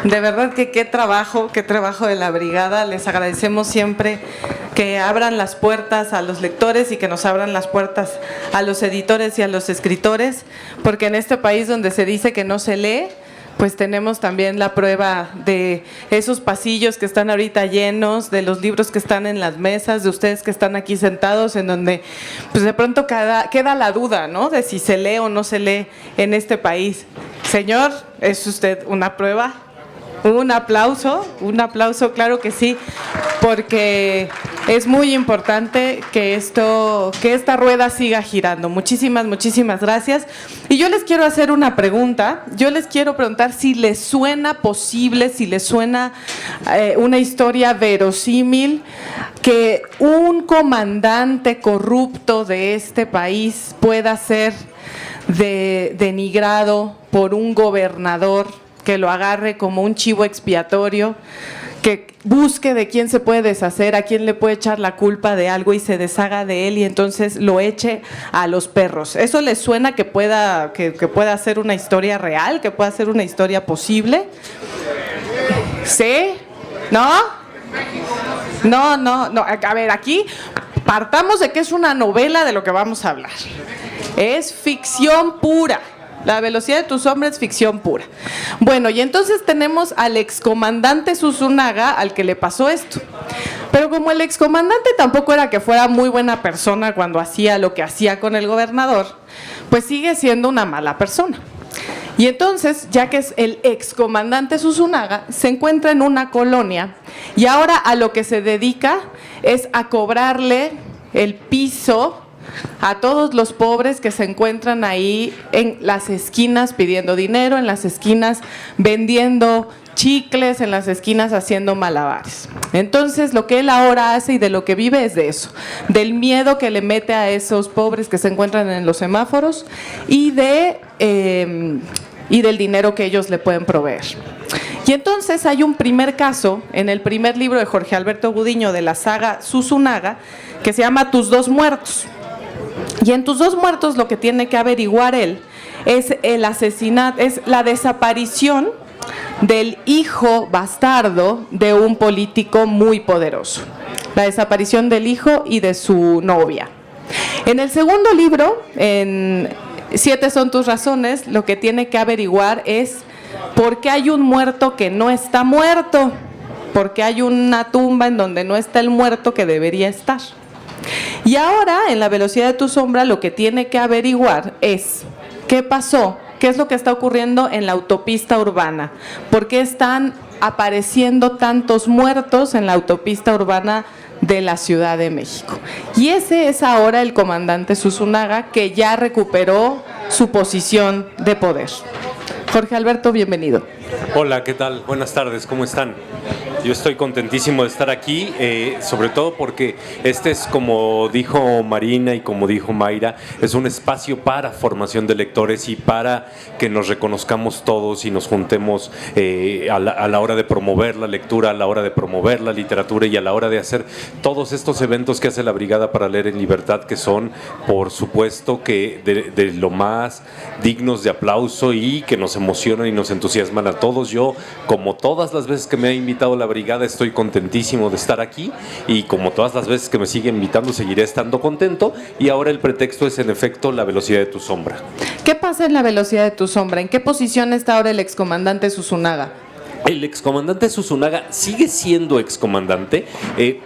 De verdad que qué trabajo de la brigada. Les agradecemos siempre que abran las puertas a los lectores y que nos abran las puertas a los editores y a los escritores, porque en este país donde se dice que no se lee, pues tenemos también la prueba de esos pasillos que están ahorita llenos, de los libros que están en las mesas, de ustedes que están aquí sentados, en donde pues de pronto queda la duda, ¿no?, de si se lee o no se lee en este país. Señor, ¿es usted una prueba? Un aplauso, claro que sí, porque es muy importante que esta rueda siga girando. Muchísimas gracias. Y yo les quiero hacer una pregunta. Yo les quiero preguntar si les suena posible, si les suena una historia verosímil que un comandante corrupto de este país pueda ser denigrado por un gobernador que lo agarre como un chivo expiatorio, que busque de quién se puede deshacer, a quién le puede echar la culpa de algo y se deshaga de él y entonces lo eche a los perros. ¿Eso les suena que pueda ser una historia real, que pueda ser una historia posible? ¿Sí? ¿No? No. A ver, aquí partamos de que es una novela de lo que vamos a hablar. Es ficción pura. La velocidad de tus hombres es ficción pura. Bueno, y entonces tenemos al excomandante Zunzunagua, al que le pasó esto. Pero como el excomandante tampoco era que fuera muy buena persona cuando hacía lo que hacía con el gobernador, pues sigue siendo una mala persona. Y entonces, ya que es el excomandante Zunzunagua, se encuentra en una colonia y ahora a lo que se dedica es a cobrarle el piso a todos los pobres que se encuentran ahí en las esquinas pidiendo dinero, en las esquinas vendiendo chicles, en las esquinas haciendo malabares. Entonces, lo que él ahora hace y de lo que vive es de eso, del miedo que le mete a esos pobres que se encuentran en los semáforos y del dinero que ellos le pueden proveer. Y entonces hay un primer caso en el primer libro de Jorge Alberto Gudiño de la saga Zunzunagua que se llama Tus dos muertos. Y en Tus dos muertos lo que tiene que averiguar él es el asesinato, es la desaparición del hijo bastardo de un político muy poderoso. La desaparición del hijo y de su novia. En el segundo libro, en 7 son tus razones, lo que tiene que averiguar es por qué hay un muerto que no está muerto, por qué hay una tumba en donde no está el muerto que debería estar. Y ahora, en La velocidad de tu sombra, lo que tiene que averiguar es qué pasó, qué es lo que está ocurriendo en la autopista urbana, por qué están apareciendo tantos muertos en la autopista urbana de la Ciudad de México. Y ese es ahora el comandante Zunzunagua, que ya recuperó su posición de poder. Jorge Alberto, bienvenido. Hola, ¿qué tal? Buenas tardes, ¿cómo están? Yo estoy contentísimo de estar aquí, sobre todo porque este es, como dijo Marina y como dijo Mayra, es un espacio para formación de lectores y para que nos reconozcamos todos y nos juntemos a la hora de promover la lectura, a la hora de promover la literatura y a la hora de hacer todos estos eventos que hace la Brigada para Leer en Libertad, que son, por supuesto, que de lo más dignos de aplauso y que nos emocionan y nos entusiasman a todos. Yo, como todas las veces que me ha invitado la Brigada, estoy contentísimo de estar aquí y como todas las veces que me sigue invitando seguiré estando contento, y ahora el pretexto es en efecto La velocidad de tu sombra. ¿Qué pasa en La velocidad de tu sombra? ¿En qué posición está ahora el excomandante Zunzunagua? El excomandante Zunzunagua sigue siendo excomandante,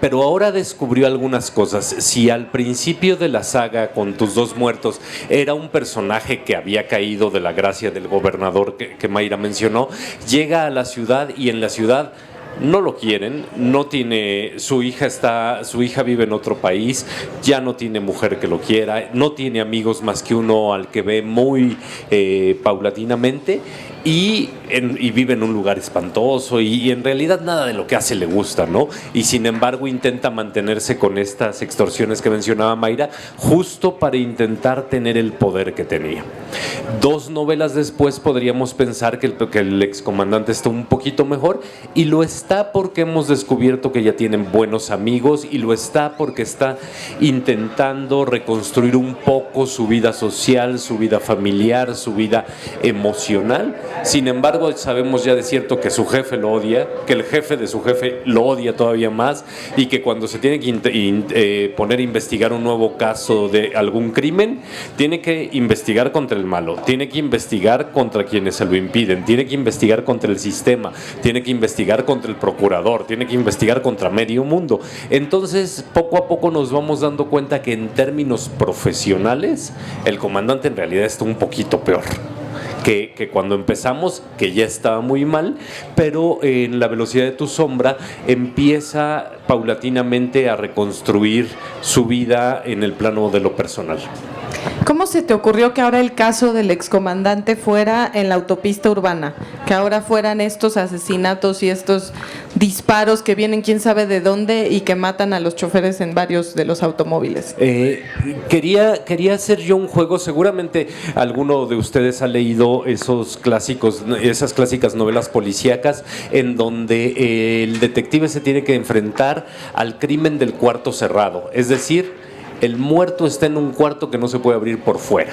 pero ahora descubrió algunas cosas. Si al principio de la saga con Tus dos muertos era un personaje que había caído de la gracia del gobernador que Mayra mencionó, llega a la ciudad y en la ciudad no lo quieren, no tiene, su hija vive en otro país, ya no tiene mujer que lo quiera, no tiene amigos más que uno al que ve muy paulatinamente, y vive en un lugar espantoso y en realidad nada de lo que hace le gusta, ¿no? Y sin embargo intenta mantenerse con estas extorsiones que mencionaba Mayra, justo para intentar tener el poder que tenía. 2 novelas después podríamos pensar que el excomandante está un poquito mejor, y lo está está porque hemos descubierto que ya tienen buenos amigos, y lo está porque está intentando reconstruir un poco su vida social, su vida familiar, su vida emocional. Sin embargo, sabemos ya de cierto que su jefe lo odia, que el jefe de su jefe lo odia todavía más, y que cuando se tiene que poner a investigar un nuevo caso de algún crimen, tiene que investigar contra el malo, tiene que investigar contra quienes se lo impiden, tiene que investigar contra el sistema, tiene que investigar contra el procurador, tiene que investigar contra medio mundo. Entonces, poco a poco nos vamos dando cuenta que en términos profesionales, el comandante en realidad está un poquito peor que cuando empezamos, que ya estaba muy mal, pero en La velocidad de tu sombra empieza paulatinamente a reconstruir su vida en el plano de lo personal. ¿Cómo se te ocurrió que ahora el caso del excomandante fuera en la autopista urbana? Que ahora fueran estos asesinatos y estos disparos que vienen quién sabe de dónde y que matan a los choferes en varios de los automóviles. Quería hacer yo un juego. Seguramente alguno de ustedes ha leído esos clásicos, esas clásicas novelas policíacas en donde el detective se tiene que enfrentar al crimen del cuarto cerrado. Es decir, el muerto está en un cuarto que no se puede abrir por fuera,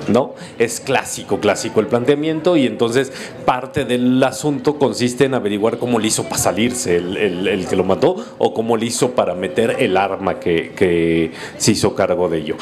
¿no? Es clásico el planteamiento, y entonces parte del asunto consiste en averiguar cómo le hizo para salirse el que lo mató, o cómo le hizo para meter el arma que se hizo cargo de ello.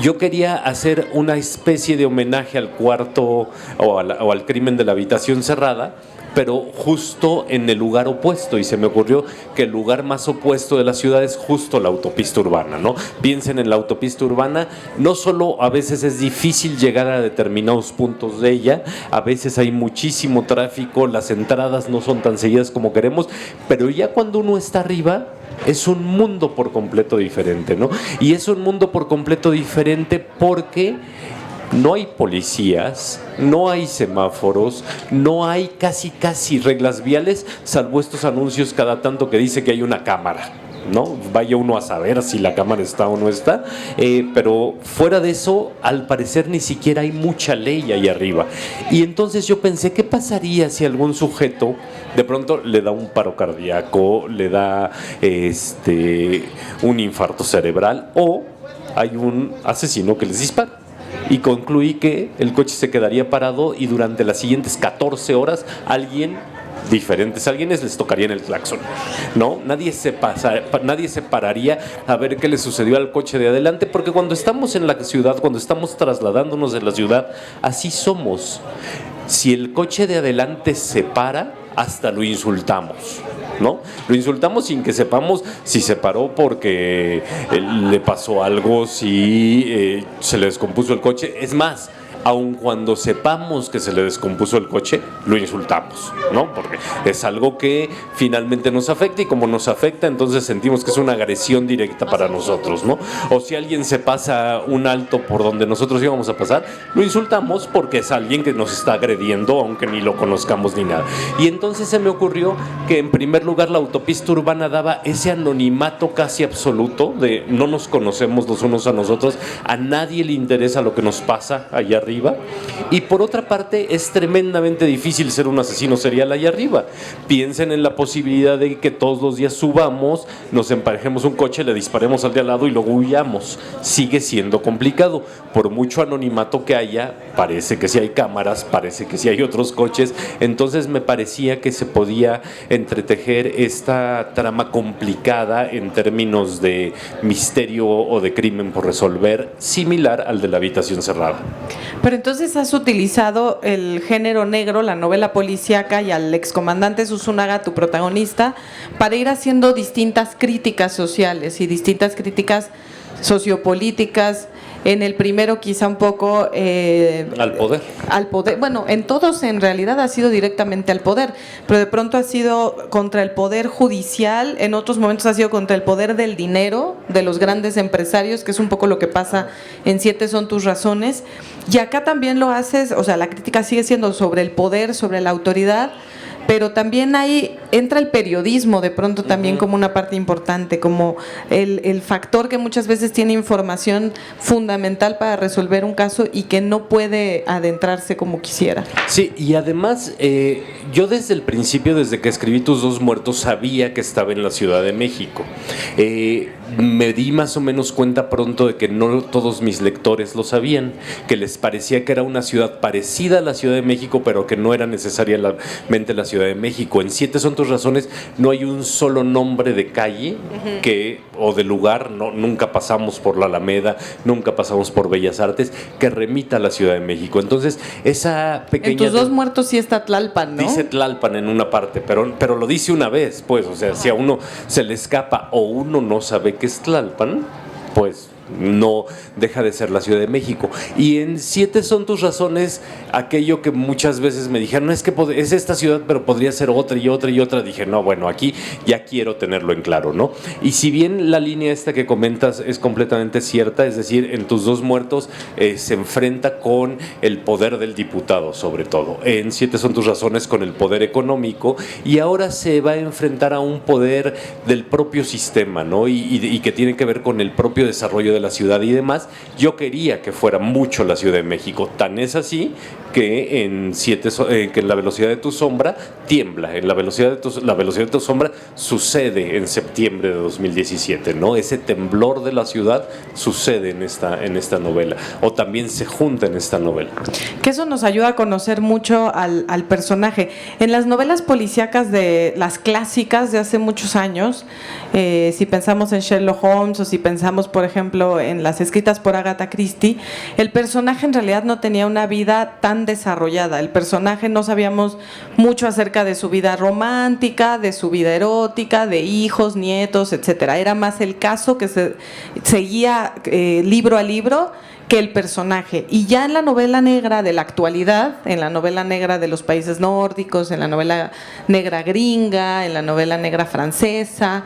Yo quería hacer una especie de homenaje al cuarto o al crimen de la habitación cerrada, pero justo en el lugar opuesto, y se me ocurrió que el lugar más opuesto de la ciudad es justo la autopista urbana, ¿no? Piensen en la autopista urbana, no solo a veces es difícil llegar a determinados puntos de ella, a veces hay muchísimo tráfico, las entradas no son tan seguidas como queremos, pero ya cuando uno está arriba, es un mundo por completo diferente, ¿no? Y es un mundo por completo diferente porque no hay policías, no hay semáforos, no hay casi reglas viales, salvo estos anuncios cada tanto que dice que hay una cámara, ¿no? Vaya uno a saber si la cámara está o no está, pero fuera de eso, al parecer ni siquiera hay mucha ley ahí arriba. Y entonces yo pensé, ¿qué pasaría si algún sujeto de pronto le da un paro cardíaco, le da un infarto cerebral, o hay un asesino que les dispara? Y concluí que el coche se quedaría parado y durante las siguientes 14 horas diferentes alguienes les tocarían el claxon, ¿no? Nadie se pararía a ver qué le sucedió al coche de adelante, porque cuando estamos en la ciudad, cuando estamos trasladándonos de la ciudad, así somos. Si el coche de adelante se para, hasta lo insultamos, ¿no? Lo insultamos sin que sepamos si se paró porque le pasó algo, si se le descompuso el coche. Es más, aun cuando sepamos que se le descompuso el coche, lo insultamos, ¿no? Porque es algo que finalmente nos afecta, y como nos afecta, entonces sentimos que es una agresión directa para nosotros, ¿no? O si alguien se pasa un alto por donde nosotros íbamos a pasar, lo insultamos porque es alguien que nos está agrediendo, aunque ni lo conozcamos ni nada. Y entonces se me ocurrió que en primer lugar la autopista urbana daba ese anonimato casi absoluto de no nos conocemos los unos a nosotros, a nadie le interesa lo que nos pasa allá arriba. Y por otra parte, es tremendamente difícil ser un asesino serial allá arriba. Piensen en la posibilidad de que todos los días subamos, nos emparejemos un coche, le disparemos al de al lado y luego huyamos. Sigue siendo complicado. Por mucho anonimato que haya, parece que sí hay cámaras, parece que sí hay otros coches. Entonces me parecía que se podía entretejer esta trama complicada en términos de misterio o de crimen por resolver, similar al de la habitación cerrada. Pero entonces has utilizado el género negro, la novela policíaca, y al excomandante Zunzunagua, tu protagonista, para ir haciendo distintas críticas sociales y distintas críticas sociopolíticas. En el primero quizá un poco al poder. Al poder. Bueno, en todos en realidad ha sido directamente al poder, pero de pronto ha sido contra el poder judicial, en otros momentos ha sido contra el poder del dinero, de los grandes empresarios, que es un poco lo que pasa en 7 son tus razones. Y acá también lo haces, o sea, la crítica sigue siendo sobre el poder, sobre la autoridad, pero también ahí entra el periodismo de pronto también como una parte importante, como el factor que muchas veces tiene información fundamental para resolver un caso y que no puede adentrarse como quisiera. Sí, y además yo desde el principio, desde que escribí Tus dos muertos, sabía que estaba en la Ciudad de México. Me di más o menos cuenta pronto de que no todos mis lectores lo sabían, que les parecía que era una ciudad parecida a la Ciudad de México, pero que no era necesariamente la Ciudad de México. En Siete son tus razones no hay un solo nombre de calle o de lugar, nunca pasamos por la Alameda, nunca pasamos por Bellas Artes, que remita a la Ciudad de México. Entonces, esa pequeña... En Tus dos muertos sí está Tlalpan, ¿no? Dice Tlalpan en una parte, pero lo dice una vez, pues, o sea, si a uno se le escapa o uno no sabe que es Tlalpan, pues no deja de ser la Ciudad de México. Y en Siete son tus razones, aquello que muchas veces me dijeron, no, es que es esta ciudad, pero podría ser otra y otra y otra. Dije, no, bueno, aquí ya quiero tenerlo en claro, ¿no? Y si bien la línea esta que comentas es completamente cierta, es decir, en Tus dos muertos se enfrenta con el poder del diputado, sobre todo. En Siete son tus razones con el poder económico, y ahora se va a enfrentar a un poder del propio sistema, ¿no? Y que tiene que ver con el propio desarrollo de la ciudad y demás. Yo quería que fuera mucho la Ciudad de México, tan es así que que en La velocidad de tu sombra tiembla, en la velocidad de tu sombra sucede en septiembre de 2017, ¿no? Ese temblor de la ciudad sucede en esta novela, o también se junta en esta novela. Que eso nos ayuda a conocer mucho al personaje. En las novelas policíacas de las clásicas de hace muchos años, si pensamos en Sherlock Holmes o si pensamos, por ejemplo, en las escritas por Agatha Christie, el personaje en realidad no tenía una vida tan desarrollada. El personaje no sabíamos mucho acerca de su vida romántica, de su vida erótica, de hijos, nietos, etcétera. Era más el caso que se seguía libro a libro que el personaje. Y ya en la novela negra de la actualidad, en la novela negra de los países nórdicos, en la novela negra gringa, en la novela negra francesa,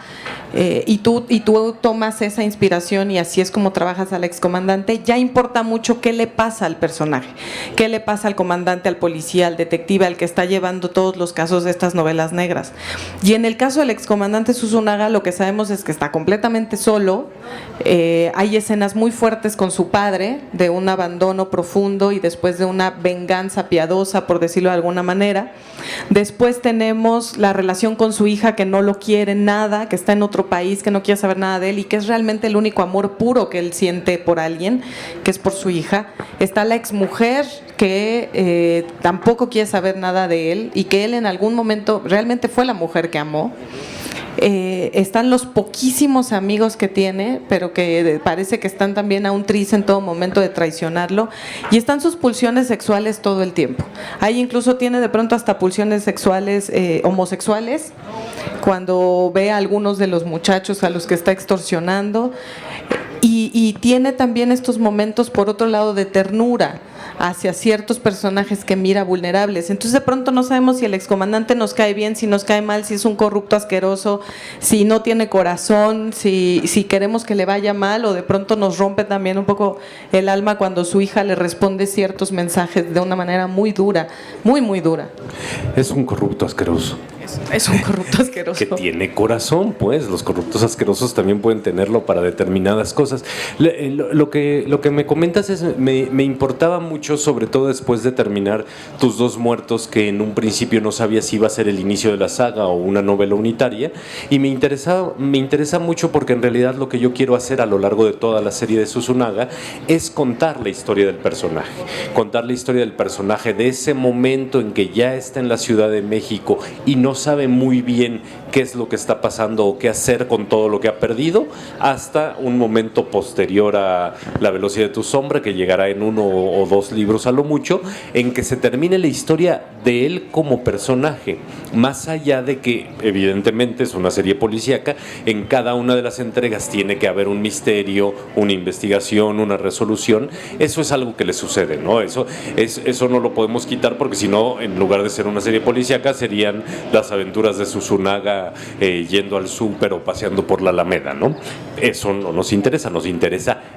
y tú tomas esa inspiración y así es como trabajas al excomandante, ya importa mucho qué le pasa al personaje, qué le pasa al comandante, al policía, al detective, al que está llevando todos los casos de estas novelas negras. Y en el caso del excomandante Zunzunagua, lo que sabemos es que está completamente solo. Hay escenas muy fuertes con su padre, de un abandono profundo y después de una venganza piadosa, por decirlo de alguna manera. Después tenemos la relación con su hija, que no lo quiere nada, que está en otro país, que no quiere saber nada de él y que es realmente el único amor puro que él siente por alguien, que es por su hija. Está la exmujer, que tampoco quiere saber nada de él y que él en algún momento realmente fue la mujer que amó. Están los poquísimos amigos que tiene, pero que parece que están también a un tris en todo momento de traicionarlo, y están sus pulsiones sexuales todo el tiempo. Ahí incluso tiene de pronto hasta pulsiones sexuales homosexuales, cuando ve a algunos de los muchachos a los que está extorsionando, y tiene también estos momentos, por otro lado, de ternura hacia ciertos personajes que mira vulnerables. Entonces de pronto no sabemos si el excomandante nos cae bien, si nos cae mal, si es un corrupto asqueroso, si no tiene corazón, si queremos que le vaya mal, o de pronto nos rompe también un poco el alma cuando su hija le responde ciertos mensajes de una manera muy dura, muy muy dura. Es un corrupto asqueroso. Es un corrupto asqueroso. Que tiene corazón, pues. Los corruptos asquerosos también pueden tenerlo para determinadas cosas. Lo que me comentas me importaba mucho, sobre todo después de terminar Tus dos muertos, que en un principio no sabía si iba a ser el inicio de la saga o una novela unitaria, y me interesa mucho porque en realidad lo que yo quiero hacer a lo largo de toda la serie de Zunzunagua es contar la historia del personaje, de ese momento en que ya está en la Ciudad de México y no sabe muy bien qué es lo que está pasando o qué hacer con todo lo que ha perdido, hasta un momento posterior a La velocidad de tu sombra, que llegará en 1 o 2 libros a lo mucho, en que se termine la historia de él como personaje, más allá de que evidentemente es una serie policíaca. En cada una de las entregas tiene que haber un misterio, una investigación, una resolución. Eso es algo que le sucede, ¿no? Eso no lo podemos quitar, porque si no, en lugar de ser una serie policíaca, serían las aventuras de Zunzunagua novela yendo al súper o paseando por la Alameda, ¿no? Eso no nos interesa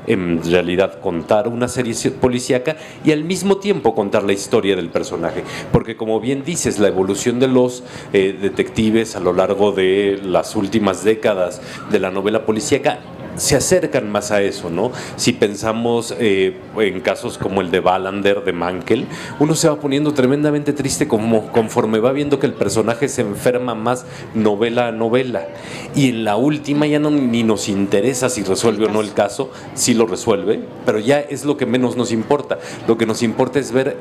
en realidad contar una serie policíaca y al mismo tiempo contar la historia del personaje, porque como bien dices, la evolución de los detectives a lo largo de las últimas décadas de la novela policíaca se acercan más a eso, ¿no? Si pensamos en casos como el de Wallander, de Mankell, uno se va poniendo tremendamente triste conforme va viendo que el personaje se enferma más novela a novela. Y en la última ya ni nos interesa si resuelve o no el caso, sí lo resuelve, pero ya es lo que menos nos importa. Lo que nos importa es ver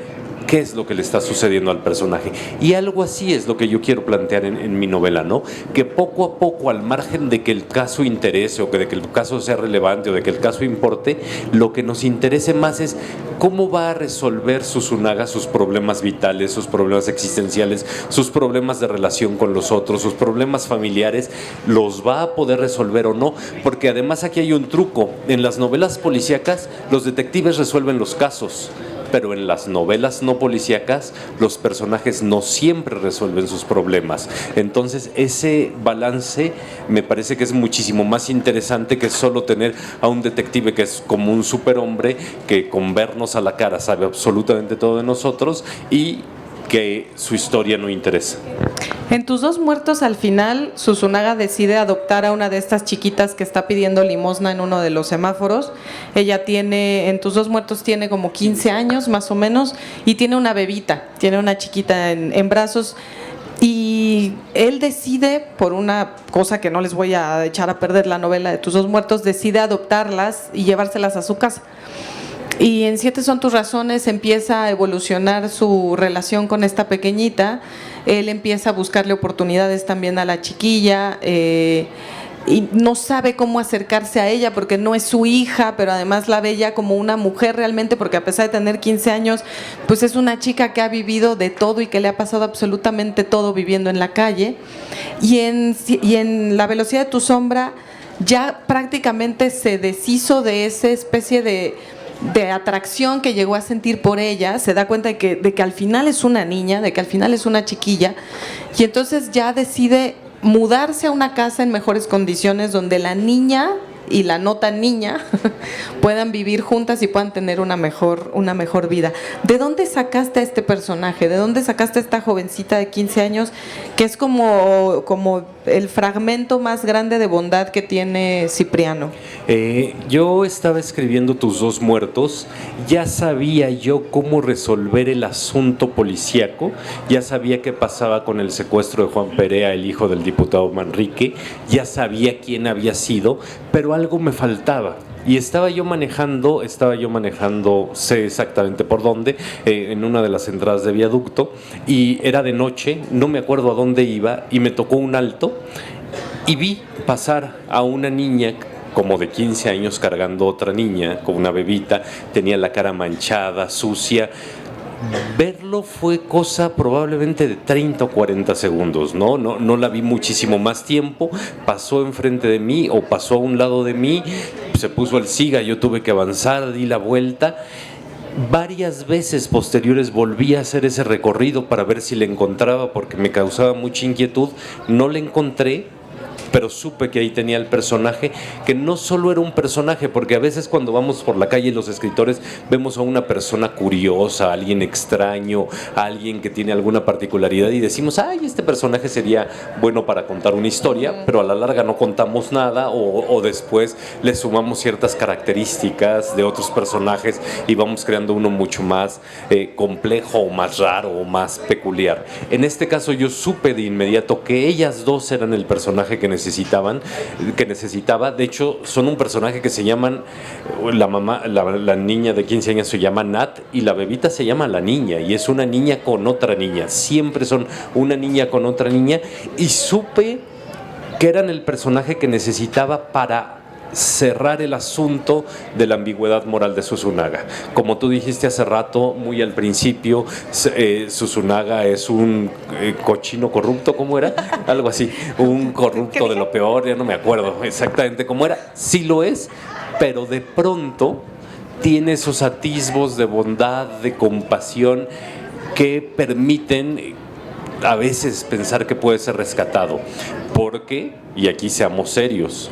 qué es lo que le está sucediendo al personaje. Y algo así es lo que yo quiero plantear en mi novela, ¿no? Que poco a poco, al margen de que el caso interese o de que el caso sea relevante o de que el caso importe, lo que nos interese más es cómo va a resolver Susunaga sus problemas vitales, sus problemas existenciales, sus problemas de relación con los otros, sus problemas familiares, los va a poder resolver o no, porque además aquí hay un truco. En las novelas policíacas, los detectives resuelven los casos, pero en las novelas no policíacas los personajes no siempre resuelven sus problemas. Entonces ese balance me parece que es muchísimo más interesante que solo tener a un detective que es como un superhombre que con vernos a la cara sabe absolutamente todo de nosotros y que su historia no interesa. En Tus dos muertos, al final, Susunaga decide adoptar a una de estas chiquitas que está pidiendo limosna en uno de los semáforos. Ella en Tus dos muertos tiene como 15 años más o menos y tiene una bebita, tiene una chiquita en brazos. Y él decide, por una cosa que no les voy a echar a perder la novela de Tus dos muertos, decide adoptarlas y llevárselas a su casa. Y en Siete son tus razones empieza a evolucionar su relación con esta pequeñita. Él empieza a buscarle oportunidades también a la chiquilla y no sabe cómo acercarse a ella porque no es su hija, pero además la ve ya como una mujer realmente, porque a pesar de tener 15 años, pues es una chica que ha vivido de todo y que le ha pasado absolutamente todo viviendo en la calle. Y en La velocidad de tu sombra ya prácticamente se deshizo de esa especie de atracción que llegó a sentir por ella, se da cuenta de que al final es una niña, de que al final es una chiquilla, y entonces ya decide mudarse a una casa en mejores condiciones donde la niña y la no tan niña puedan vivir juntas y puedan tener una mejor vida. ¿De dónde sacaste a este personaje? ¿De dónde sacaste a esta jovencita de 15 años que es como el fragmento más grande de bondad que tiene Cipriano? Yo estaba escribiendo Tus dos muertos, ya sabía yo cómo resolver el asunto policíaco, ya sabía qué pasaba con el secuestro de Juan Perea, el hijo del diputado Manrique, ya sabía quién había sido, pero algo me faltaba. Y estaba yo manejando, sé exactamente por dónde, en una de las entradas de viaducto, y era de noche, no me acuerdo a dónde iba, y me tocó un alto, y vi pasar a una niña como de 15 años cargando otra niña, con una bebita, tenía la cara manchada, sucia. Verlo fue cosa probablemente de 30 o 40 segundos, ¿no? No la vi muchísimo más tiempo, pasó enfrente de mí o pasó a un lado de mí, se puso el siga, yo tuve que avanzar, di la vuelta. Varias veces posteriores volví a hacer ese recorrido para ver si le encontraba porque me causaba mucha inquietud, no le encontré, pero supe que ahí tenía el personaje, que no solo era un personaje, porque a veces cuando vamos por la calle los escritores vemos a una persona curiosa, a alguien extraño, a alguien que tiene alguna particularidad y decimos, ay, este personaje sería bueno para contar una historia, pero a la larga no contamos nada o después le sumamos ciertas características de otros personajes y vamos creando uno mucho más complejo o más raro o más peculiar. En este caso yo supe de inmediato que ellas dos eran el personaje que necesitaba. De hecho, son un personaje que se llaman, la niña de 15 años se llama Nat y la bebita se llama La Niña, y es una niña con otra niña, siempre son una niña con otra niña, y supe que eran el personaje que necesitaba para cerrar el asunto de la ambigüedad moral de Susunaga. Como tú dijiste hace rato, muy al principio, Susunaga es un cochino corrupto, ¿cómo era? Algo así, un corrupto de lo peor, ya no me acuerdo exactamente cómo era. Sí lo es, pero de pronto tiene esos atisbos de bondad, de compasión que permiten a veces pensar que puede ser rescatado. Porque, y aquí seamos serios,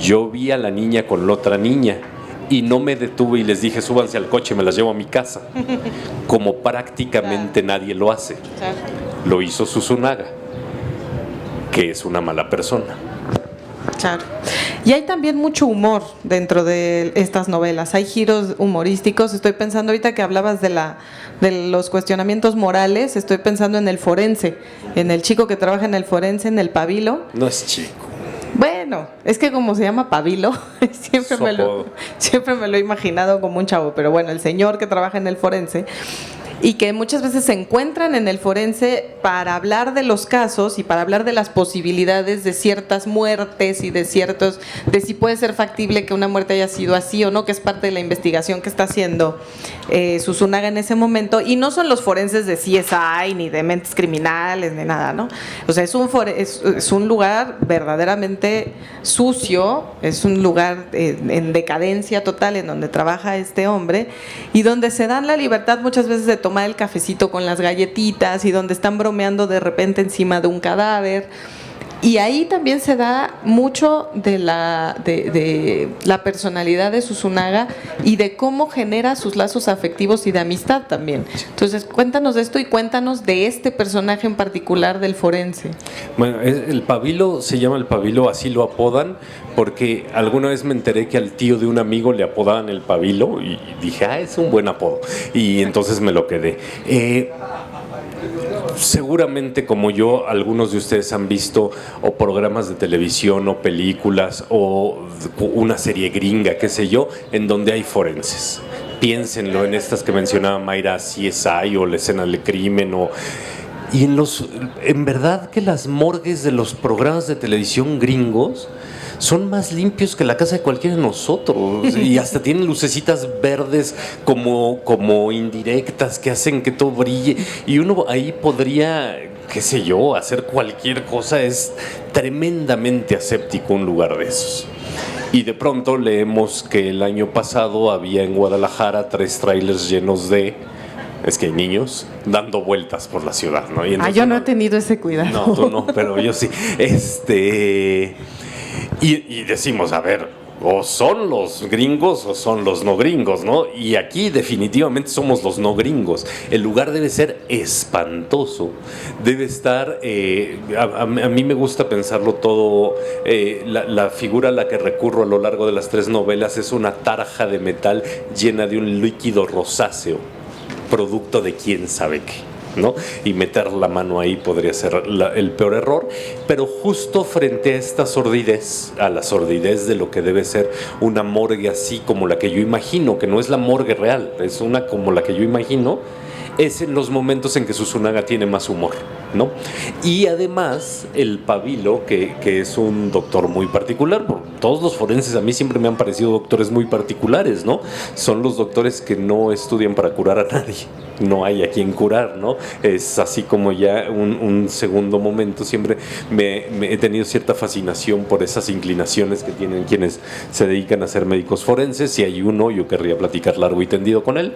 yo vi a la niña con la otra niña y no me detuve y les dije, súbanse al coche, me las llevo a mi casa. Como prácticamente nadie lo hace. Lo hizo Susunaga, que es una mala persona. Claro. Y hay también mucho humor dentro de estas novelas, hay giros humorísticos. Estoy pensando ahorita que hablabas de los cuestionamientos morales, estoy pensando en el forense, en el chico que trabaja en el forense, en el Pabilo. No es chico. Bueno, es que como se llama Pabilo, siempre me lo he imaginado como un chavo, pero bueno, el señor que trabaja en el forense y que muchas veces se encuentran en el forense para hablar de los casos y para hablar de las posibilidades de ciertas muertes y de si puede ser factible que una muerte haya sido así o no, que es parte de la investigación que está haciendo Susunaga en ese momento. Y no son los forenses de CSI ni de mentes criminales ni nada, ¿no? O sea, es un lugar verdaderamente sucio, es un lugar en decadencia total en donde trabaja este hombre y donde se dan la libertad muchas veces de tomar el cafecito con las galletitas y donde están bromeando de repente encima de un cadáver. Y ahí también se da mucho de la personalidad de Susunaga y de cómo genera sus lazos afectivos y de amistad también. Entonces, cuéntanos de esto y cuéntanos de este personaje en particular del forense. Bueno, el Pabilo se llama el Pabilo, así lo apodan, porque alguna vez me enteré que al tío de un amigo le apodaban el Pabilo y dije, es un buen apodo. Y entonces me lo quedé. Seguramente como yo, algunos de ustedes han visto o programas de televisión o películas o una serie gringa, qué sé yo, en donde hay forenses. Piénsenlo en estas que mencionaba Mayra, CSI o la escena del crimen y en verdad que las morgues de los programas de televisión gringos son más limpios que la casa de cualquiera de nosotros y hasta tienen lucecitas verdes como indirectas que hacen que todo brille y uno ahí podría, qué sé yo, hacer cualquier cosa. Es tremendamente aséptico un lugar de esos. Y de pronto leemos que el año pasado había en Guadalajara 3 trailers llenos de... Es que hay niños dando vueltas por la ciudad, ¿no? Y yo no he tenido ese cuidado. No, tú no, pero yo sí. Y decimos, a ver, o son los gringos o son los no gringos, ¿no? Y aquí definitivamente somos los no gringos. El lugar debe ser espantoso. Debe estar, a mí me gusta pensarlo todo, la figura a la que recurro a lo largo de las 3 novelas es una tarja de metal llena de un líquido rosáceo, producto de quién sabe qué, ¿no? Y meter la mano ahí podría ser el peor error, pero justo frente a esta sordidez, a la sordidez de lo que debe ser una morgue así como la que yo imagino, que no es la morgue real, es una como la que yo imagino, es en los momentos en que Susunaga tiene más humor, ¿no? Y además el Pabilo, que es un doctor muy particular, todos los forenses a mí siempre me han parecido doctores muy particulares, ¿no? Son los doctores que no estudian para curar a nadie, no hay a quien curar, ¿no? Es así como ya un segundo momento. Siempre me he tenido cierta fascinación por esas inclinaciones que tienen quienes se dedican a ser médicos forenses. Si hay uno, yo querría platicar largo y tendido con él.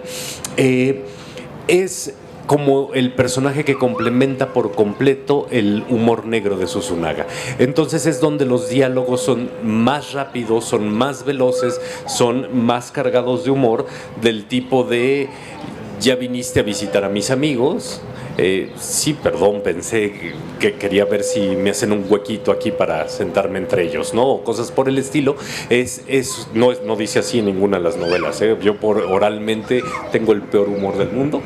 Es como el personaje que complementa por completo el humor negro de Susunaga. Entonces es donde los diálogos son más rápidos, son más veloces, son más cargados de humor, del tipo de: ya viniste a visitar a mis amigos. Sí, perdón, pensé que quería ver si me hacen un huequito aquí para sentarme entre ellos, ¿no? O cosas por el estilo. No dice así en ninguna de las novelas, ¿eh? Yo oralmente tengo el peor humor del mundo,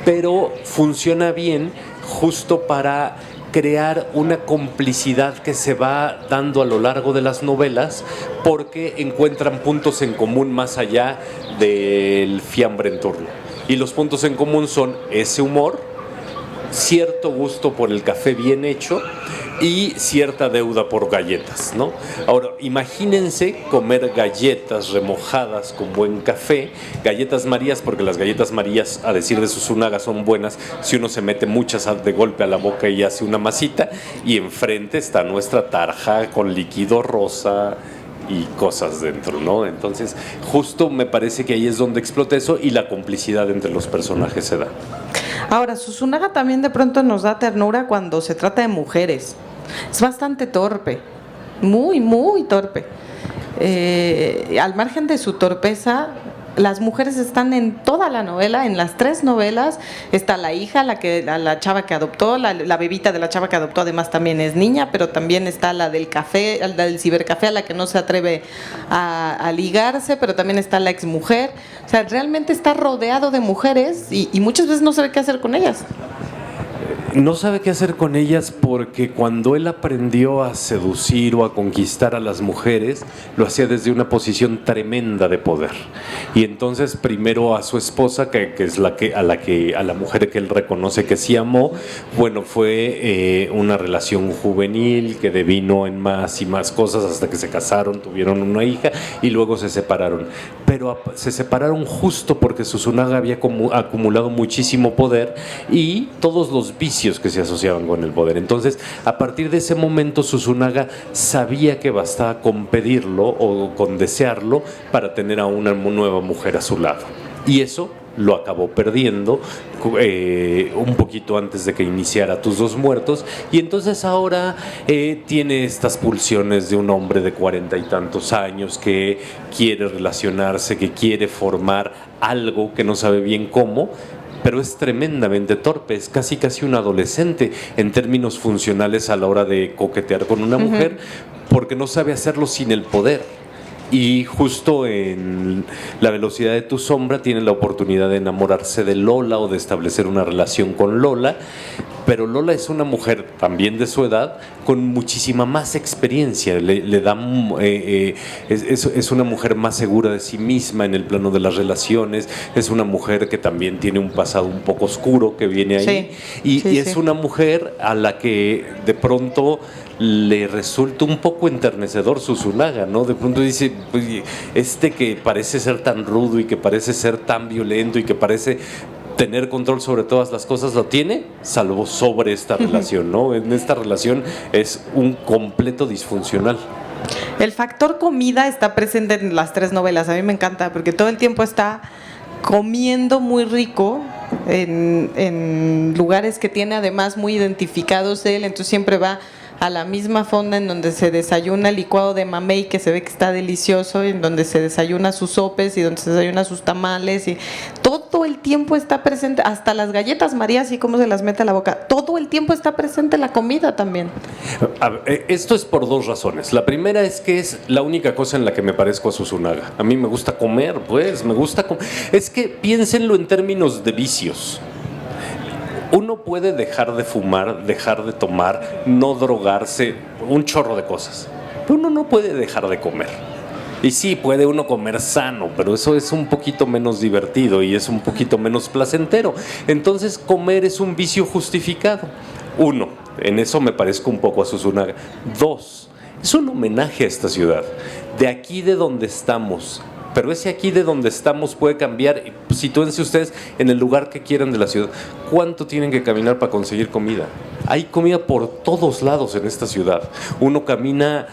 pero funciona bien justo para crear una complicidad que se va dando a lo largo de las novelas, porque encuentran puntos en común más allá del fiambre en turno. Y los puntos en común son ese humor, cierto gusto por el café bien hecho y cierta deuda por galletas, ¿no? Ahora, imagínense comer galletas remojadas con buen café, galletas Marías, porque las galletas Marías, a decir de Susunaga, son buenas si uno se mete muchas de golpe a la boca y hace una masita, y enfrente está nuestra tarja con líquido rosa y cosas dentro, ¿no? Entonces, justo me parece que ahí es donde explota eso y la complicidad entre los personajes se da. Ahora, Susunaga también de pronto nos da ternura cuando se trata de mujeres. Es bastante torpe, muy, muy torpe. Al margen de su torpeza, las mujeres están en toda la novela, en las 3 novelas. Está la hija, la chava que adoptó, la bebita de la chava que adoptó además también es niña, pero también está la del café, la del cibercafé, a la que no se atreve a ligarse, pero también está la exmujer. O sea, realmente está rodeado de mujeres y muchas veces no sabe qué hacer con ellas. No sabe qué hacer con ellas porque cuando él aprendió a seducir o a conquistar a las mujeres, lo hacía desde una posición tremenda de poder. Y entonces primero a su esposa, que es a la mujer que él reconoce que sí amó, bueno, fue una relación juvenil que devino en más y más cosas hasta que se casaron, tuvieron una hija y luego se separaron. Pero se separaron justo porque Susunaga había acumulado muchísimo poder y todos los vicios que se asociaban con el poder. Entonces, a partir de ese momento, Susunaga sabía que bastaba con pedirlo o con desearlo para tener a una nueva mujer a su lado. Y eso lo acabó perdiendo un poquito antes de que iniciara Tus dos muertos, y entonces ahora tiene estas pulsiones de un hombre de 40 y tantos años que quiere relacionarse, que quiere formar algo que no sabe bien cómo, pero es tremendamente torpe, es casi un adolescente en términos funcionales a la hora de coquetear con una mujer, porque no sabe hacerlo sin el poder. Y justo en La velocidad de tu sombra tiene la oportunidad de enamorarse de Lola o de establecer una relación con Lola, pero Lola es una mujer también de su edad con muchísima más experiencia, es una mujer más segura de sí misma en el plano de las relaciones, es una mujer que también tiene un pasado un poco oscuro que viene ahí, y es una mujer a la que de pronto le resulta un poco enternecedor Susunaga, ¿no? De pronto dice, que parece ser tan rudo y que parece ser tan violento y que parece tener control sobre todas las cosas, lo tiene, salvo sobre esta relación, ¿no? En esta relación es un completo disfuncional. El factor comida está presente en las 3 novelas, a mí me encanta, porque todo el tiempo está comiendo muy rico en lugares que tiene además muy identificados él, entonces siempre va a la misma fonda en donde se desayuna licuado de mamey, que se ve que está delicioso, en donde se desayuna sus sopes y donde se desayuna sus tamales, y todo el tiempo está presente, hasta las galletas María, así como se las mete a la boca, todo el tiempo está presente la comida también. A ver, esto es por 2 razones. La primera es que es la única cosa en la que me parezco a Susunaga. A mí me gusta comer, pues, me gusta comer. Es que piénsenlo en términos de vicios. Uno puede dejar de fumar, dejar de tomar, no drogarse, un chorro de cosas. Pero uno no puede dejar de comer. Y sí, puede uno comer sano, pero eso es un poquito menos divertido y es un poquito menos placentero. Entonces, comer es un vicio justificado. 1, en eso me parezco un poco a Susunaga. 2, es un homenaje a esta ciudad. De aquí de donde estamos. Pero ese aquí de donde estamos puede cambiar. Sitúense ustedes en el lugar que quieran de la ciudad. ¿Cuánto tienen que caminar para conseguir comida? Hay comida por todos lados en esta ciudad. Uno camina,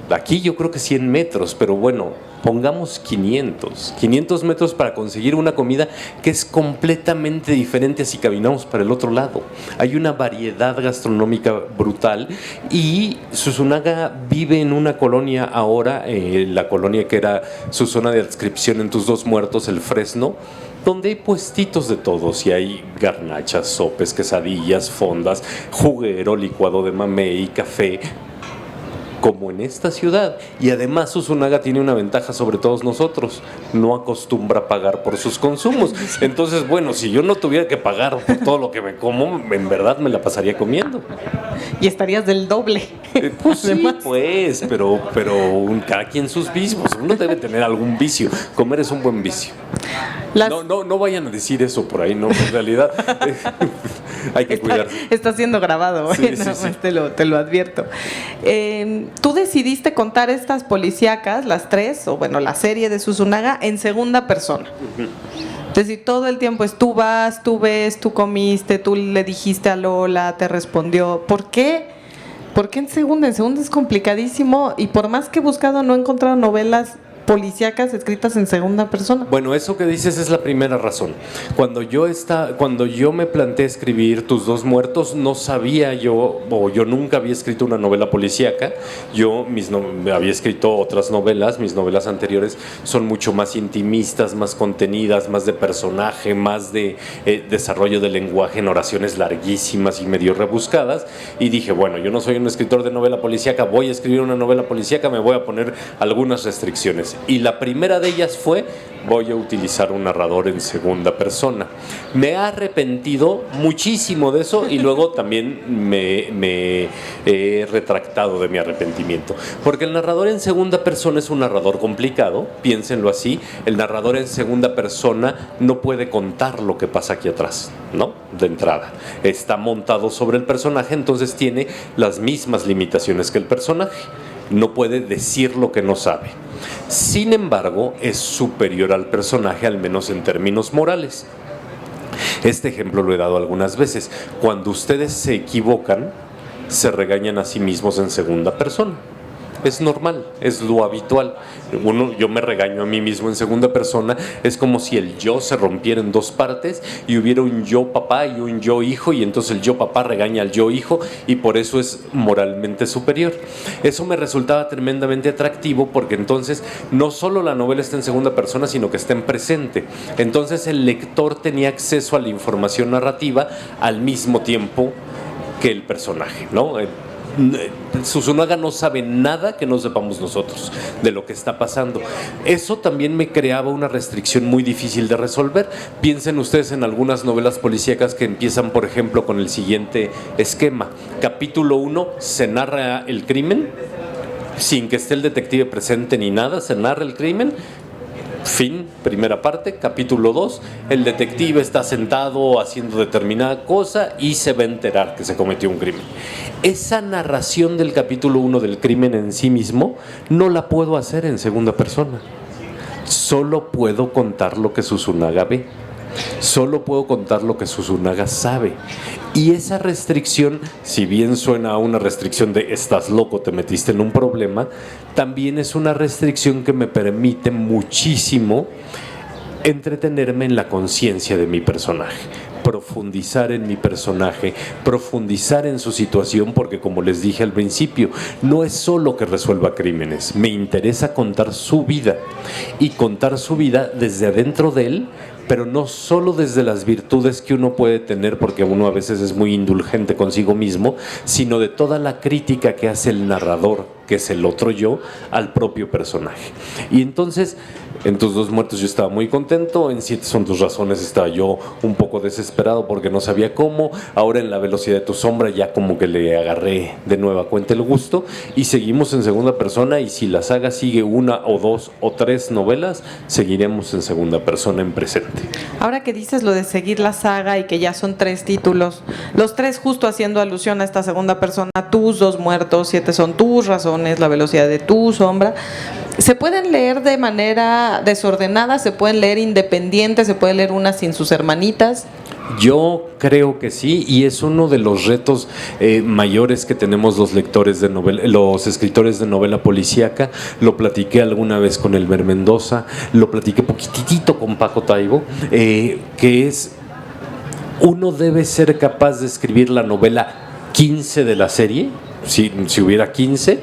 aquí yo creo que 100 metros, pero bueno, pongamos 500 metros para conseguir una comida que es completamente diferente si caminamos para el otro lado. Hay una variedad gastronómica brutal y Susunaga vive en una colonia ahora, la colonia que era su zona de adscripción en Tus dos muertos, el Fresno, donde hay puestitos de todos y hay garnachas, sopes, quesadillas, fondas, juguero, licuado de mamey, café, como en esta ciudad. Y además Susunaga tiene una ventaja sobre todos nosotros, no acostumbra a pagar por sus consumos. Entonces, bueno, si yo no tuviera que pagar por todo lo que me como, en verdad me la pasaría comiendo. Y estarías del doble. Pues sí, pues, pero cada quien sus vicios. Uno debe tener algún vicio. Comer es un buen vicio. No vayan a decir eso por ahí, no, en realidad hay que cuidarse. Está siendo grabado, sí, nada sí. más te lo advierto. Tú decidiste contar estas policíacas, las 3, o bueno, la serie de Susunaga, en segunda persona. Es decir, todo el tiempo es tú vas, tú ves, tú comiste, tú le dijiste a Lola, te respondió. ¿Por qué? ¿Por qué en segunda? En segunda es complicadísimo, y por más que he buscado no he encontrado novelas policíacas escritas en segunda persona. Bueno, eso que dices es la primera razón. Cuando yo me planteé escribir Tus dos muertos, no sabía yo, o yo nunca había escrito una novela policíaca. Me había escrito otras novelas, mis novelas anteriores son mucho más intimistas, más contenidas, más de personaje, más de desarrollo del lenguaje en oraciones larguísimas y medio rebuscadas. Y dije, bueno, yo no soy un escritor de novela policíaca, voy a escribir una novela policíaca, me voy a poner algunas restricciones. Y la primera de ellas fue: voy a utilizar un narrador en segunda persona. Me he arrepentido muchísimo de eso y luego también me he retractado de mi arrepentimiento. Porque el narrador en segunda persona es un narrador complicado, piénsenlo así. El narrador en segunda persona no puede contar lo que pasa aquí atrás, ¿no? De entrada. Está montado sobre el personaje, entonces tiene las mismas limitaciones que el personaje. No puede decir lo que no sabe. Sin embargo, es superior al personaje, al menos en términos morales. Este ejemplo lo he dado algunas veces. Cuando ustedes se equivocan, se regañan a sí mismos en segunda persona. Es normal, es lo habitual. Yo me regaño a mí mismo en segunda persona. Es como si el yo se rompiera en dos partes y hubiera un yo papá y un yo hijo, y entonces el yo papá regaña al yo hijo y por eso es moralmente superior. Eso me resultaba tremendamente atractivo, porque entonces no solo la novela está en segunda persona, sino que está en presente. Entonces el lector tenía acceso a la información narrativa al mismo tiempo que el personaje, ¿no? Susunaga no sabe nada que no sepamos nosotros de lo que está pasando. Eso también me creaba una restricción muy difícil de resolver. Piensen ustedes en algunas novelas policíacas que empiezan, por ejemplo, con el siguiente esquema. Capítulo 1, se narra el crimen sin que esté el detective presente ni nada, se narra el crimen. Fin, primera parte. Capítulo 2, el detective está sentado haciendo determinada cosa y se va a enterar que se cometió un crimen. Esa narración del capítulo 1 del crimen en sí mismo no la puedo hacer en segunda persona. Solo puedo contar lo que Susunaga ve. Solo puedo contar lo que Susunaga sabe. Y esa restricción, si bien suena a una restricción de estás loco, te metiste en un problema, también es una restricción que me permite muchísimo entretenerme en la conciencia de mi personaje, profundizar en mi personaje, profundizar en su situación, porque como les dije al principio, no es solo que resuelva crímenes, me interesa contar su vida, y contar su vida desde adentro de él, pero no solo desde las virtudes que uno puede tener, porque uno a veces es muy indulgente consigo mismo, sino de toda la crítica que hace el narrador, que es el otro yo, al propio personaje. Y entonces, en Tus dos muertos yo estaba muy contento, en 7 son tus razones estaba yo un poco desesperado porque no sabía cómo, ahora en La velocidad de tu sombra ya como que le agarré de nueva cuenta el gusto, y seguimos en segunda persona, y si la saga sigue 1 o 2 o 3 novelas, seguiremos en segunda persona en presente. Ahora que dices lo de seguir la saga y que ya son 3 títulos, los 3 justo haciendo alusión a esta segunda persona: Tus dos muertos, 7 son tus razones, La velocidad de tu sombra. ¿Se pueden leer de manera desordenada? ¿Se pueden leer independientes? ¿Se puede leer una sin sus hermanitas? Yo creo que sí, y es uno de los retos mayores que tenemos los lectores de novela, los escritores de novela policíaca. Lo platiqué alguna vez con Elmer Mendoza, lo platiqué poquitito con Paco Taibo, que es: uno debe ser capaz de escribir la novela 15 de la serie, si hubiera 15,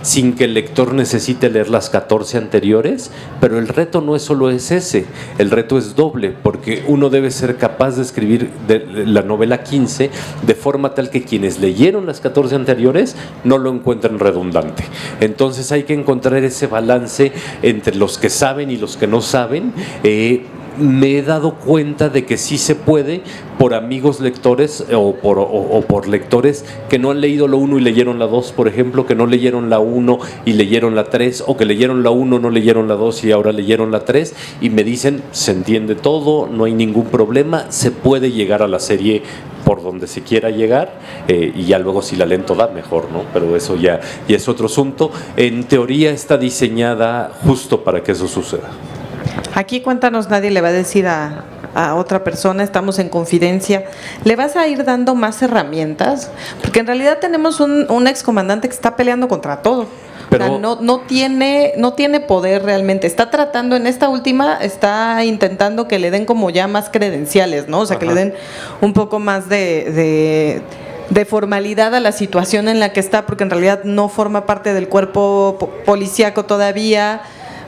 sin que el lector necesite leer las 14 anteriores, pero el reto no es solo ese, el reto es doble, porque uno debe ser capaz de escribir la novela 15 de forma tal que quienes leyeron las 14 anteriores no lo encuentren redundante. Entonces hay que encontrar ese balance entre los que saben y los que no saben. Me he dado cuenta de que sí se puede, por amigos lectores o por lectores que no han leído la 1 y leyeron la 2, por ejemplo, que no leyeron la 1 y leyeron la 3, o que leyeron la 1, no leyeron la 2 y ahora leyeron la 3, y me dicen: se entiende todo, no hay ningún problema, se puede llegar a la serie por donde se quiera llegar, y ya luego si la leen toda, mejor, ¿no? Pero eso ya es otro asunto. En teoría está diseñada justo para que eso suceda. Aquí cuéntanos, nadie le va a decir a otra persona, estamos en confidencia, ¿le vas a ir dando más herramientas? Porque en realidad tenemos un excomandante que está peleando contra todo. Pero, o sea, no tiene poder realmente. Está tratando, en esta última, está intentando que le den como ya más credenciales, ¿no? O sea, que le den un poco más de formalidad a la situación en la que está, porque en realidad no forma parte del cuerpo policíaco todavía,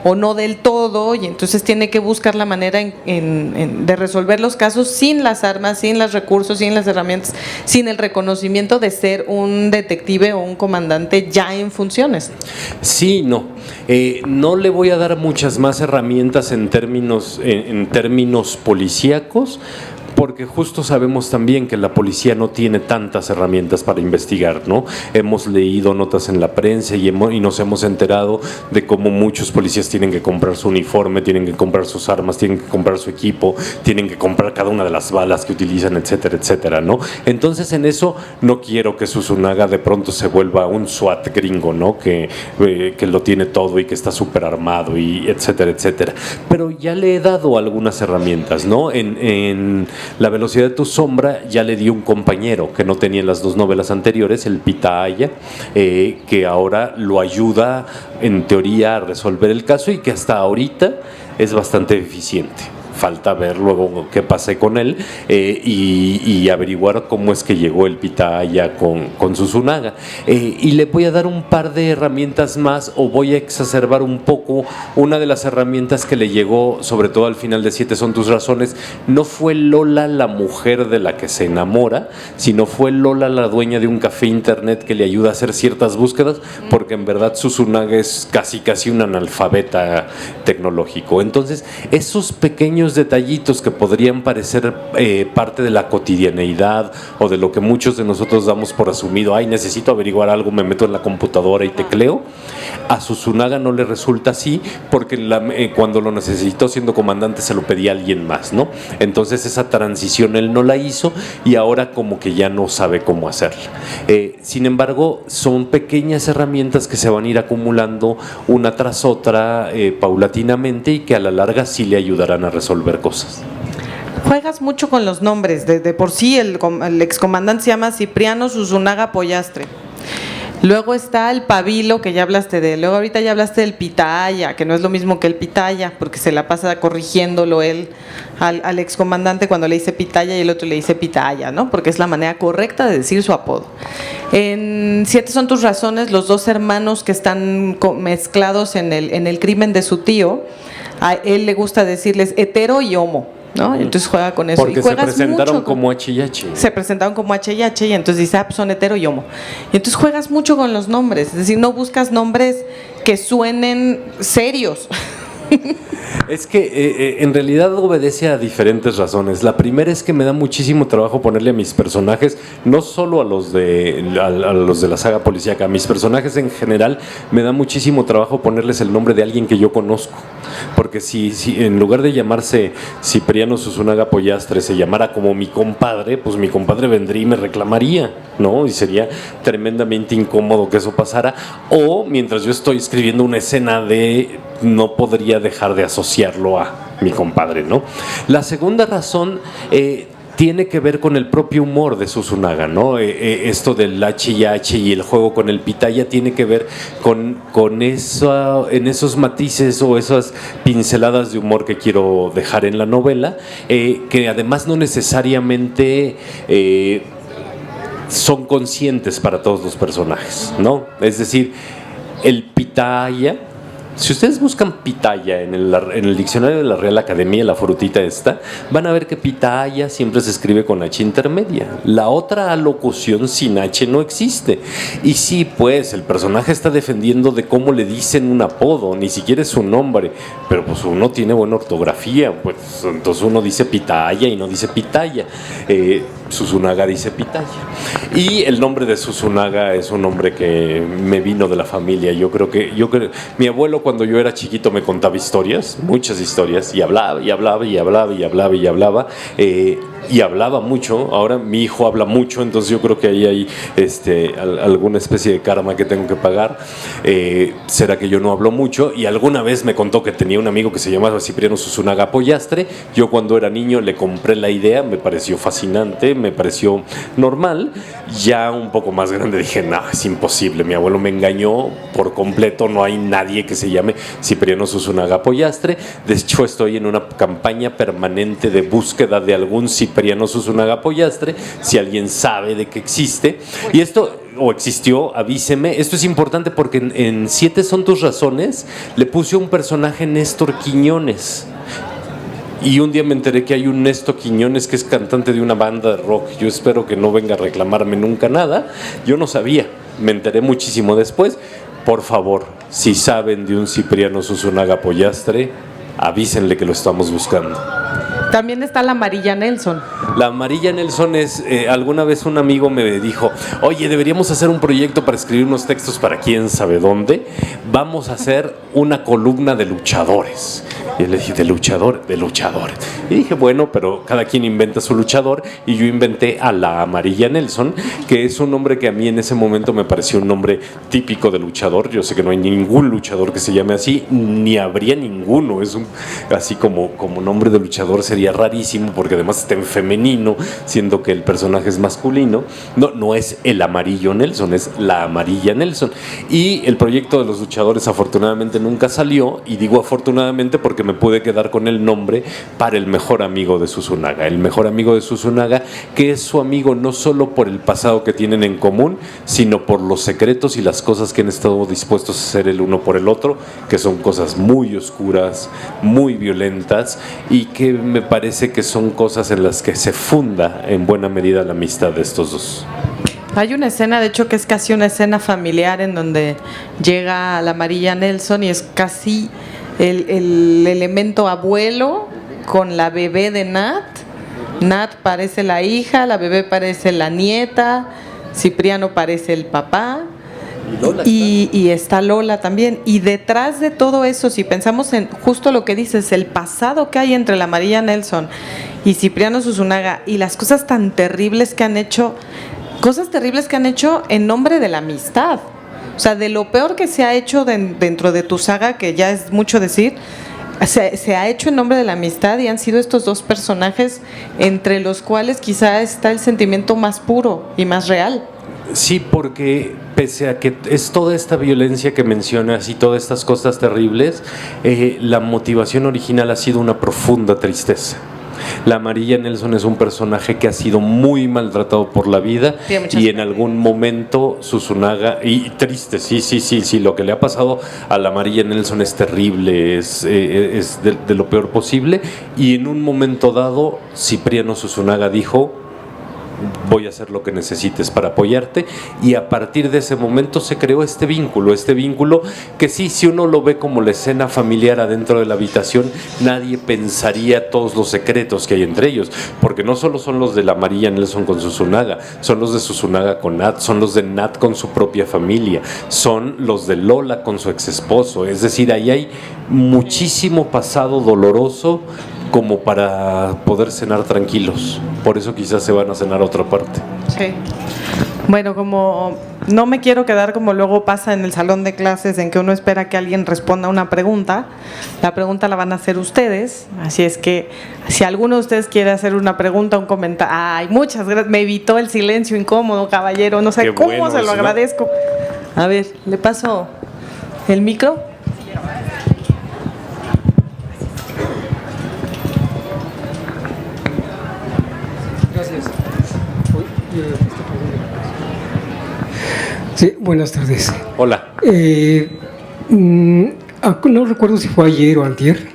o no del todo, y entonces tiene que buscar la manera de resolver los casos sin las armas, sin los recursos, sin las herramientas, sin el reconocimiento de ser un detective o un comandante ya en funciones. Sí, no. No le voy a dar muchas más herramientas en términos policíacos, porque justo sabemos también que la policía no tiene tantas herramientas para investigar, ¿no? Hemos leído notas en la prensa y nos hemos enterado de cómo muchos policías tienen que comprar su uniforme, tienen que comprar sus armas, tienen que comprar su equipo, tienen que comprar cada una de las balas que utilizan, etcétera, etcétera, ¿no? Entonces, en eso no quiero que Susunaga de pronto se vuelva un SWAT gringo, ¿no? Que lo tiene todo y que está súper armado y etcétera, etcétera. Pero ya le he dado algunas herramientas, ¿no? En La velocidad de tu sombra ya le di un compañero que no tenía en las dos novelas anteriores, el Pitaya, que ahora lo ayuda en teoría a resolver el caso y que hasta ahorita es bastante eficiente. Falta ver luego qué pase con él y averiguar cómo es que llegó el Pitaya con Susunaga. Y le voy a dar un par de herramientas más, o voy a exacerbar un poco una de las herramientas que le llegó, sobre todo al final de 7 son tus razones. No fue Lola la mujer de la que se enamora, sino fue Lola la dueña de un café internet que le ayuda a hacer ciertas búsquedas, porque en verdad Susunaga es casi un analfabeta tecnológico. Entonces, esos pequeños detallitos que podrían parecer parte de la cotidianeidad o de lo que muchos de nosotros damos por asumido, necesito averiguar algo, me meto en la computadora y tecleo, a Susunaga no le resulta así, porque cuando lo necesitó siendo comandante se lo pedía a alguien más, ¿no? Entonces esa transición él no la hizo y ahora como que ya no sabe cómo hacerla. Sin embargo, son pequeñas herramientas que se van a ir acumulando una tras otra paulatinamente, y que a la larga sí le ayudarán a resolver cosas. Juegas mucho con los nombres, de por sí el excomandante se llama Cipriano Susunaga Pollastre. Luego está el Pabilo, que ya hablaste de él. Luego ahorita ya hablaste del Pitaya, que no es lo mismo que el Pitaya, porque se la pasa corrigiéndolo él al excomandante cuando le dice Pitaya y el otro le dice Pitaya, ¿no? Porque es la manera correcta de decir su apodo. En 7 son tus razones, los dos hermanos que están mezclados en el crimen de su tío, a él le gusta decirles hetero y homo, ¿no? Entonces juega con eso. Porque y se presentaron como H y H. Se presentaron como H y H, y entonces dice, pues son hetero y homo. Y entonces juegas mucho con los nombres, es decir, no buscas nombres que suenen serios. Es que en realidad obedece a diferentes razones. La primera es que me da muchísimo trabajo ponerle a mis personajes, no solo a los de la saga policíaca, a mis personajes en general me da muchísimo trabajo ponerles el nombre de alguien que yo conozco. Porque si en lugar de llamarse Cipriano Susunaga Pollastre se llamara como mi compadre, pues mi compadre vendría y me reclamaría, ¿no? Y sería tremendamente incómodo que eso pasara. O mientras yo estoy escribiendo una escena no podría dejar de asociarlo a mi compadre, ¿no? La segunda razón tiene que ver con el propio humor de Susunaga, ¿no? Esto del H y H y el juego con el Pitaya tiene que ver con eso, en esos matices o esas pinceladas de humor que quiero dejar en la novela, que además no necesariamente son conscientes para todos los personajes, ¿no? Es decir, el Pitaya, si ustedes buscan Pitaya en el diccionario de la Real Academia, la frutita esta, van a ver que Pitaya siempre se escribe con H intermedia. La otra alocución sin H no existe. Y sí, pues, el personaje está defendiendo de cómo le dicen un apodo, ni siquiera es su nombre, pero pues uno tiene buena ortografía, pues entonces uno dice Pitaya y no dice Pitaya. Susunaga dice Pitaya. Y el nombre de Susunaga es un nombre que me vino de la familia. Yo creo mi abuelo, cuando yo era chiquito, me contaba historias, muchas historias, y hablaba. y hablaba mucho. Ahora mi hijo habla mucho, entonces yo creo que ahí hay alguna especie de karma que tengo que pagar. Será que yo no hablo mucho, y alguna vez me contó que tenía un amigo que se llamaba Cipriano Susunaga Pollastre. Yo cuando era niño le compré la idea, me pareció fascinante, me pareció normal. Ya un poco más grande dije, no, es imposible, mi abuelo me engañó por completo, no hay nadie que se llame Cipriano Susunaga Pollastre. De hecho, estoy en una campaña permanente de búsqueda de algún Cipriano Susunaga Pollastre, si alguien sabe de que existe. Y esto, o existió, avíseme. Esto es importante porque en 7 son tus razones le puse un personaje, Néstor Quiñones. Y un día me enteré que hay un Néstor Quiñones que es cantante de una banda de rock. Yo espero que no venga a reclamarme nunca nada. Yo no sabía, me enteré muchísimo después. Por favor, si saben de un Cipriano Susunaga Pollastre, avísenle que lo estamos buscando. También está la Amarilla Nelson. La Amarilla Nelson es, alguna vez un amigo me dijo, oye, deberíamos hacer un proyecto para escribir unos textos para quién sabe dónde. Vamos a hacer una columna de luchadores. Y le dije, ¿de luchadores? Y dije, bueno, pero cada quien inventa su luchador, y yo inventé a la Amarilla Nelson, que es un nombre que a mí en ese momento me pareció un nombre típico de luchador. Yo sé que no hay ningún luchador que se llame así, ni habría ninguno. Es así como nombre de luchador sería rarísimo, porque además está en femenino, siendo que el personaje es masculino. No es el Amarillo Nelson, es la Amarilla Nelson. Y el proyecto de los luchadores afortunadamente nunca salió, y digo afortunadamente porque me pude quedar con el nombre para el mejor amigo de Susunaga. El mejor amigo de Susunaga, que es su amigo no solo por el pasado que tienen en común, sino por los secretos y las cosas que han estado dispuestos a hacer el uno por el otro, que son cosas muy oscuras, muy violentas, y que me parece que son cosas en las que se funda en buena medida la amistad de estos dos. Hay una escena, de hecho, que es casi una escena familiar, en donde llega la Amarilla Nelson y es casi el elemento abuelo con la bebé de Nat. Nat parece la hija, la bebé parece la nieta, Cipriano parece el papá, y está Lola también. Y detrás de todo eso, si pensamos en justo lo que dices, el pasado que hay entre la Amarilla Nelson y Cipriano Susunaga, y las cosas tan terribles que han hecho, cosas terribles que han hecho en nombre de la amistad. O sea, de lo peor que se ha hecho dentro de tu saga, que ya es mucho decir, se ha hecho en nombre de la amistad, y han sido estos dos personajes entre los cuales quizá está el sentimiento más puro y más real. Sí, porque pese a que es toda esta violencia que mencionas y todas estas cosas terribles, la motivación original ha sido una profunda tristeza. La Amarilla Nelson es un personaje que ha sido muy maltratado por la vida, y en algún momento Susunaga, y triste, sí, lo que le ha pasado a la Amarilla Nelson es terrible, es de lo peor posible, y en un momento dado Cipriano Susunaga dijo, voy a hacer lo que necesites para apoyarte, y a partir de ese momento se creó este vínculo que sí, si uno lo ve como la escena familiar adentro de la habitación, nadie pensaría todos los secretos que hay entre ellos, porque no solo son los de la Amarilla Nelson con Susunaga, son los de Susunaga con Nat, son los de Nat con su propia familia, son los de Lola con su ex esposo. Es decir, ahí hay muchísimo pasado doloroso como para poder cenar tranquilos. Por eso quizás se van a cenar a otra parte. Sí. Bueno, como no me quiero quedar como luego pasa en el salón de clases, en que uno espera que alguien responda una pregunta. La pregunta la van a hacer ustedes, así es que si alguno de ustedes quiere hacer una pregunta, un comentario. Ay, muchas gracias, me evitó el silencio incómodo, caballero, no sé qué cómo bueno, se lo agradezco. A ver, le paso el micro. Sí, buenas tardes. Hola. No recuerdo si fue ayer o antier.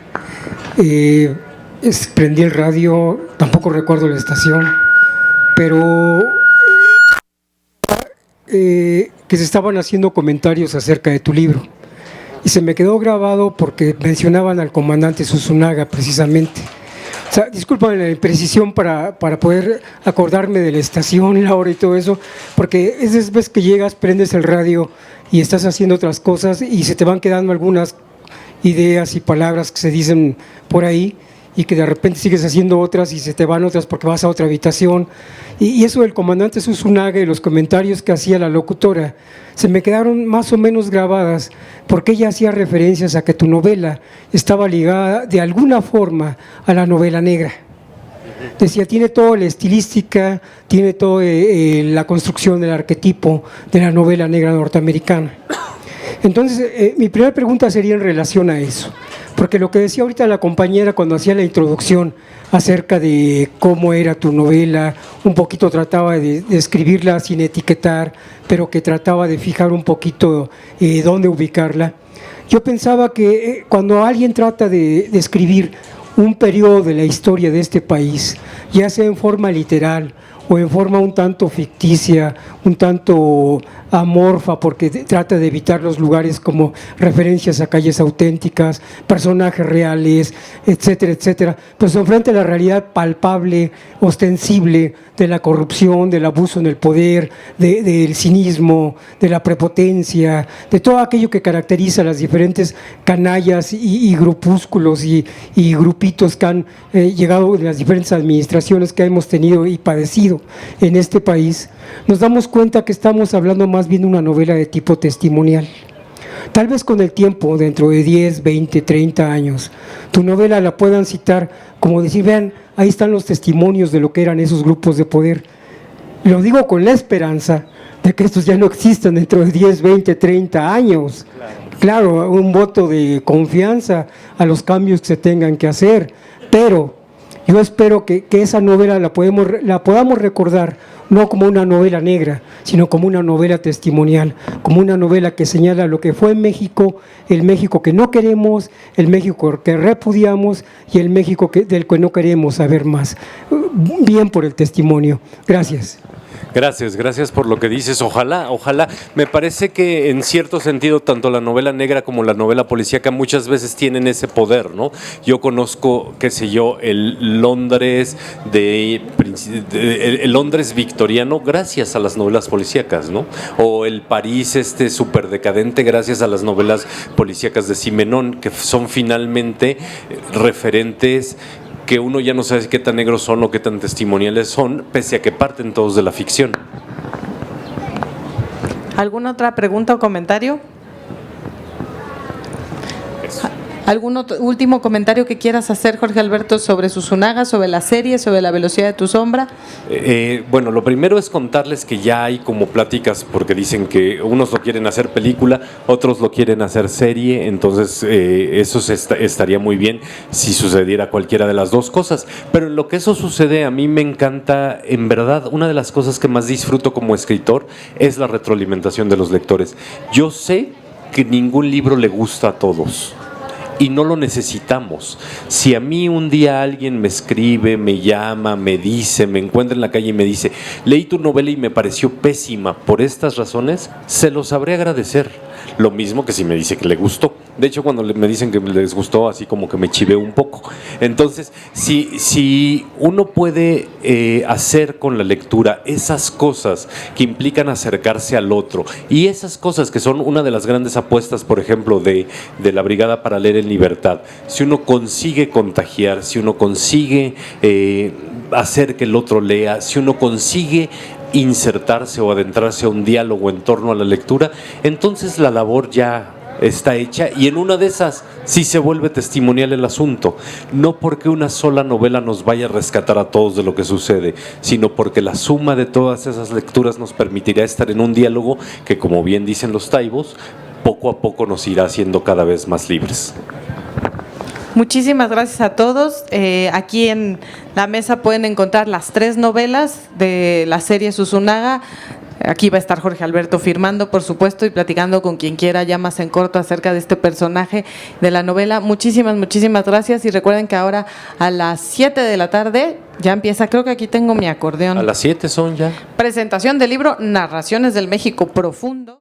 Prendí el radio, tampoco recuerdo la estación, pero que se estaban haciendo comentarios acerca de tu libro. Y se me quedó grabado porque mencionaban al comandante Susunaga precisamente. O sea, discúlpame la imprecisión para poder acordarme de la estación, la hora y todo eso, porque esas veces que llegas, prendes el radio y estás haciendo otras cosas y se te van quedando algunas ideas y palabras que se dicen por ahí, y que de repente sigues haciendo otras y se te van otras porque vas a otra habitación. Y eso del comandante Zunzunagua y los comentarios que hacía la locutora se me quedaron más o menos grabadas porque ella hacía referencias a que tu novela estaba ligada de alguna forma a la novela negra. Decía, tiene toda la estilística, tiene toda la construcción del arquetipo de la novela negra norteamericana. Entonces, mi primera pregunta sería en relación a eso, porque lo que decía ahorita la compañera cuando hacía la introducción acerca de cómo era tu novela, un poquito trataba de escribirla sin etiquetar, pero que trataba de fijar un poquito dónde ubicarla. Yo pensaba que cuando alguien trata de escribir un periodo de la historia de este país, ya sea en forma literal o en forma un tanto ficticia, un tanto amorfa, porque trata de evitar los lugares como referencias a calles auténticas, personajes reales, etcétera, etcétera, pues se enfrenta a la realidad palpable, ostensible de la corrupción, del abuso en el poder, del cinismo, de la prepotencia, de todo aquello que caracteriza a las diferentes canallas y grupúsculos y grupitos que han llegado en las diferentes administraciones que hemos tenido y padecido en este país. Nos damos cuenta que estamos hablando más bien de una novela de tipo testimonial. Tal vez con el tiempo, dentro de 10, 20, 30 años, tu novela la puedan citar como decir, vean, ahí están los testimonios de lo que eran esos grupos de poder. Lo digo con la esperanza de que estos ya no existan dentro de 10, 20, 30 años. Claro, un voto de confianza a los cambios que se tengan que hacer, pero yo espero que esa novela la podamos recordar no como una novela negra, sino como una novela testimonial, como una novela que señala lo que fue en México, el México que no queremos, el México que repudiamos y el México del que no queremos saber más. Bien por el testimonio. Gracias. Gracias por lo que dices. Ojalá. Me parece que en cierto sentido tanto la novela negra como la novela policíaca muchas veces tienen ese poder, ¿no? Yo conozco, qué sé yo, el Londres el Londres victoriano gracias a las novelas policíacas, ¿no? O el París súper decadente gracias a las novelas policíacas de Simenón, que son finalmente referentes que uno ya no sabe qué tan negros son o qué tan testimoniales son, pese a que parten todos de la ficción. ¿Alguna otra pregunta o comentario? ¿Algún último comentario que quieras hacer, Jorge Alberto, sobre Zunzunagua, sobre la serie, sobre La velocidad de tu sombra? Bueno, lo primero es contarles que ya hay como pláticas, porque dicen que unos lo quieren hacer película, otros lo quieren hacer serie, entonces eso estaría muy bien si sucediera cualquiera de las dos cosas. Pero en lo que eso sucede, a mí me encanta, en verdad, una de las cosas que más disfruto como escritor es la retroalimentación de los lectores. Yo sé que ningún libro le gusta a todos. Y no lo necesitamos. Si a mí un día alguien me escribe, me llama, me dice, me encuentra en la calle y me dice, leí tu novela y me pareció pésima por estas razones, se lo sabré agradecer. Lo mismo que si me dice que le gustó. De hecho, cuando me dicen que les gustó, así como que me chivé un poco. Entonces, si uno puede hacer con la lectura esas cosas que implican acercarse al otro, y esas cosas que son una de las grandes apuestas, por ejemplo, de la Brigada para Leer en Libertad, si uno consigue contagiar, si uno consigue hacer que el otro lea, si uno consigue insertarse o adentrarse a un diálogo en torno a la lectura, entonces la labor ya está hecha, y en una de esas sí se vuelve testimonial el asunto, no porque una sola novela nos vaya a rescatar a todos de lo que sucede, sino porque la suma de todas esas lecturas nos permitirá estar en un diálogo que, como bien dicen los taibos, poco a poco nos irá haciendo cada vez más libres. Muchísimas gracias a todos. Aquí en la mesa pueden encontrar las 3 novelas de la serie Zunzunagua. Aquí va a estar Jorge Alberto firmando, por supuesto, y platicando con quien quiera ya más en corto acerca de este personaje de la novela. Muchísimas gracias, y recuerden que ahora a las 7 de la tarde ya empieza, creo que aquí tengo mi acordeón. A las 7 son ya. Presentación del libro Narraciones del México Profundo.